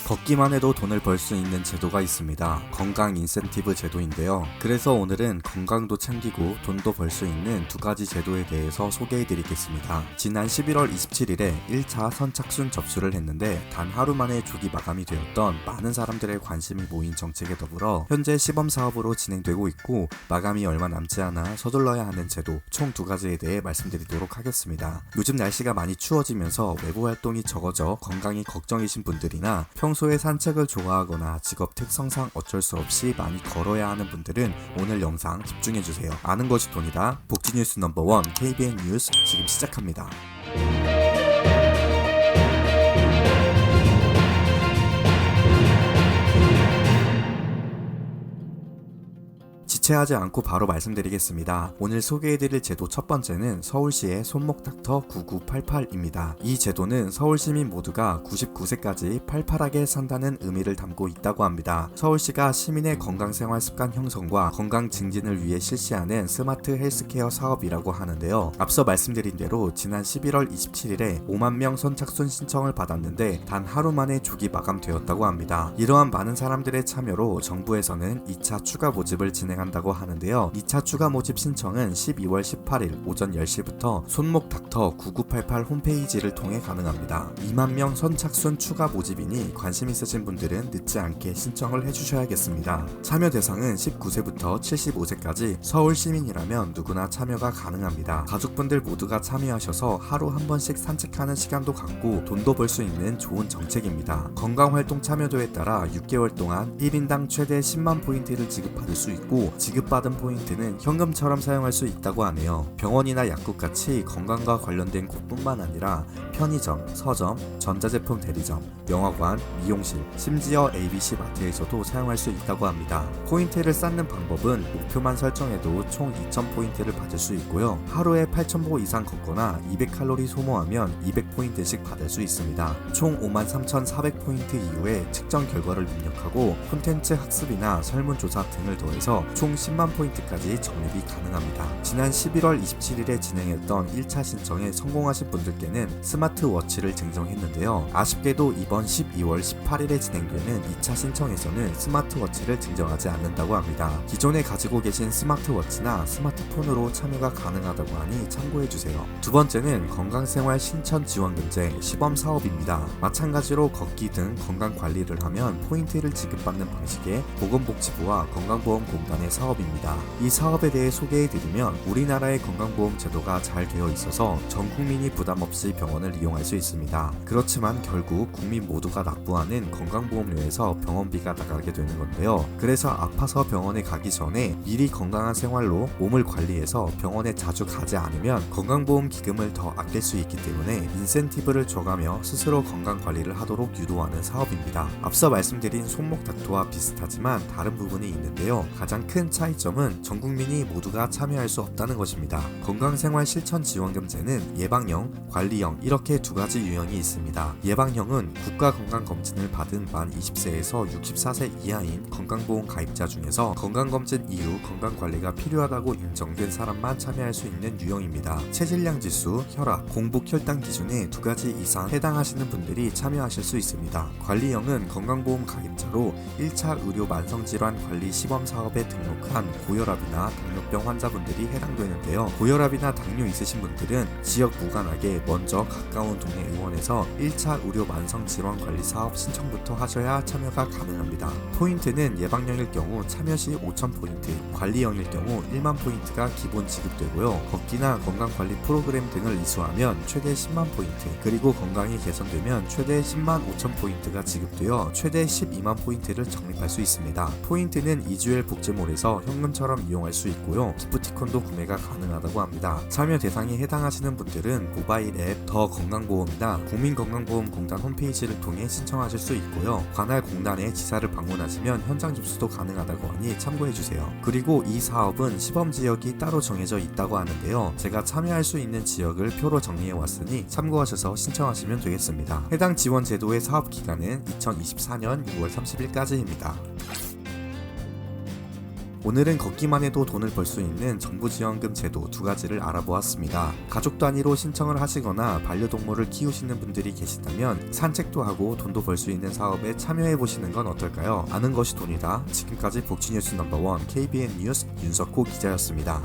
걷기만 해도 돈을 벌 수 있는 제도가 있습니다. 건강 인센티브 제도인데요. 그래서 오늘은 건강도 챙기고 돈도 벌 수 있는 두 가지 제도에 대해서 소개해 드리겠습니다. 지난 11월 27일에 1차 선착순 접수를 했는데 단 하루 만에 조기 마감이 되었던 많은 사람들의 관심이 모인 정책에 더불어 현재 시범 사업으로 진행되고 있고 마감이 얼마 남지 않아 서둘러야 하는 제도 총 두 가지에 대해 말씀드리도록 하겠습니다. 요즘 날씨가 많이 추워지면서 외부 활동이 적어져 건강이 걱정이신 분들이나 평소에 산책을 좋아하거나 직업 특성상 어쩔 수 없이 많이 걸어야 하는 분들은 오늘 영상 집중해주세요. 아는 것이 돈이다. 복지뉴스 넘버원 KBN 뉴스 지금 시작합니다. 지체하지 않고 바로 말씀드리겠습니다. 오늘 소개해드릴 제도 첫 번째는 서울시의 손목닥터 9988입니다. 이 제도는 서울시민 모두가 99세까지 팔팔하게 산다는 의미를 담고 있다고 합니다. 서울시가 시민의 건강생활 습관 형성과 건강 증진을 위해 실시하는 스마트 헬스케어 사업이라고 하는데요. 앞서 말씀드린 대로 지난 11월 27일에 5만 명 선착순 신청을 받았는데 단 하루 만에 조기 마감되었다고 합니다. 이러한 많은 사람들의 참여로 정부에서는 2차 추가 모집을 진행한다고 하는데요. 2차 추가 모집 신청은 12월 18일 오전 10시부터 손목닥터 9988 홈페이지를 통해 가능합니다. 2만 명 선착순 추가 모집이니 관심 있으신 분들은 늦지 않게 신청을 해주셔야겠습니다. 참여 대상은 19세부터 75세까지 서울 시민이라면 누구나 참여가 가능합니다. 가족분들 모두가 참여하셔서 하루 한 번씩 산책하는 시간도 갖고 돈도 벌 수 있는 좋은 정책입니다. 건강활동 참여도에 따라 6개월 동안 1인당 최대 10만 포인트를 지급받을 수 있고 지급받은 포인트는 현금처럼 사용할 수 있다고 하네요. 병원이나 약국같이 건강과 관련된 곳뿐만 아니라 편의점, 서점, 전자제품 대리점, 영화관, 미용실, 심지어 ABC 마트에서도 사용할 수 있다고 합니다. 포인트를 쌓는 방법은 목표만 설정해도 총 2000포인트를 받을 수 있고요. 하루에 8000보 이상 걷거나 200칼로리 소모하면 200포인트씩 받을 수 있습니다. 총 53,400포인트 이후에 측정 결과를 입력하고 콘텐츠 학습이나 설문조사 등을 더해서 총 10만 포인트까지 적립이 가능합니다. 지난 11월 27일에 진행했던 1차 신청에 성공하신 분들께는 스마트워치를 증정했는데요. 아쉽게도 이번 12월 18일에 진행되는 2차 신청에서는 스마트워치를 증정하지 않는다고 합니다. 기존에 가지고 계신 스마트워치나 스마트폰으로 참여가 가능하다고 하니 참고해주세요. 두 번째는 건강생활 신천지원금제 시범사업입니다. 마찬가지로 걷기 등 건강관리를 하면 포인트를 지급받는 방식의 보건복지부와 건강보험공단의 사업입니다. 이 사업에 대해 소개해드리면 우리나라의 건강보험 제도가 잘 되어 있어서 전 국민이 부담 없이 병원을 이용할 수 있습니다. 그렇지만 결국 국민 모두가 납부하는 건강보험료에서 병원비가 나가게 되는 건데요. 그래서 아파서 병원에 가기 전에 미리 건강한 생활로 몸을 관리해서 병원에 자주 가지 않으면 건강보험 기금을 더 아낄 수 있기 때문에 인센티브를 줘가며 스스로 건강관리를 하도록 유도하는 사업입니다. 앞서 말씀드린 손목닥터와 비슷하지만 다른 부분이 있는데요. 가장 큰 차이점은 전 국민이 모두가 참여할 수 없다는 것입니다. 건강생활 실천지원금제는 예방형, 관리형 이렇게 두 가지 유형이 있습니다. 예방형은 국가건강검진을 받은 만 20세에서 64세 이하인 건강보험 가입자 중에서 건강검진 이후 건강관리가 필요하다고 인정된 사람만 참여할 수 있는 유형입니다. 체질량 지수, 혈압, 공복 혈당 기준에 두 가지 이상 해당하시는 분들이 참여하실 수 있습니다. 관리형은 건강보험 가입자로 1차 의료 만성질환 관리 시범사업에 등록한 고혈압이나 당뇨병 환자분들이 해당되는데요. 고혈압이나 당뇨 있으신 분들은 지역 무관하게 먼저 가까운 동네 의원에서 1차 의료 만성질환 관리 사업 신청부터 하셔야 참여가 가능합니다. 포인트는 예방형일 경우 참여 시 5000포인트, 관리형일 경우 1만 포인트가 기본 지급되고요. 걷기나 건강관리 프로그램 등을 이수하면 최대 10만 포인트, 그리고 건강이 개선되면 최대 10만 5천 포인트가 지급되어 최대 12만 포인트를 적립할 수 있습니다. 포인트는 이주엘 복제몰에서 현금처럼 이용할 수 있고요. 기프티콘도 구매가 가능하다고 합니다. 참여 대상에 해당하시는 분들은 모바일 앱 더 건강보험이나 국민건강보험공단 홈페이지를 통해 신청하실 수 있고요. 관할 공단의 지사를 방문하시면 현장 접수도 가능하다고 하니 참고해주세요. 그리고 이 사업은 시범지역이 따로 정해져 있다고 하는데요. 제가 참여할 수 있는 지역을 표로 정리해왔으니 참고하셔서 신청하시면 되겠습니다. 해당 지원 제도의 사업 기간은 2024년 6월 30일까지입니다. 오늘은 걷기만 해도 돈을 벌 수 있는 정부 지원금 제도 두 가지를 알아보았습니다. 가족 단위로 신청을 하시거나 반려동물을 키우시는 분들이 계시다면 산책도 하고 돈도 벌 수 있는 사업에 참여해 보시는 건 어떨까요? 아는 것이 돈이다. 지금까지 복지뉴스 넘버원 KBN 뉴스 윤석호 기자였습니다.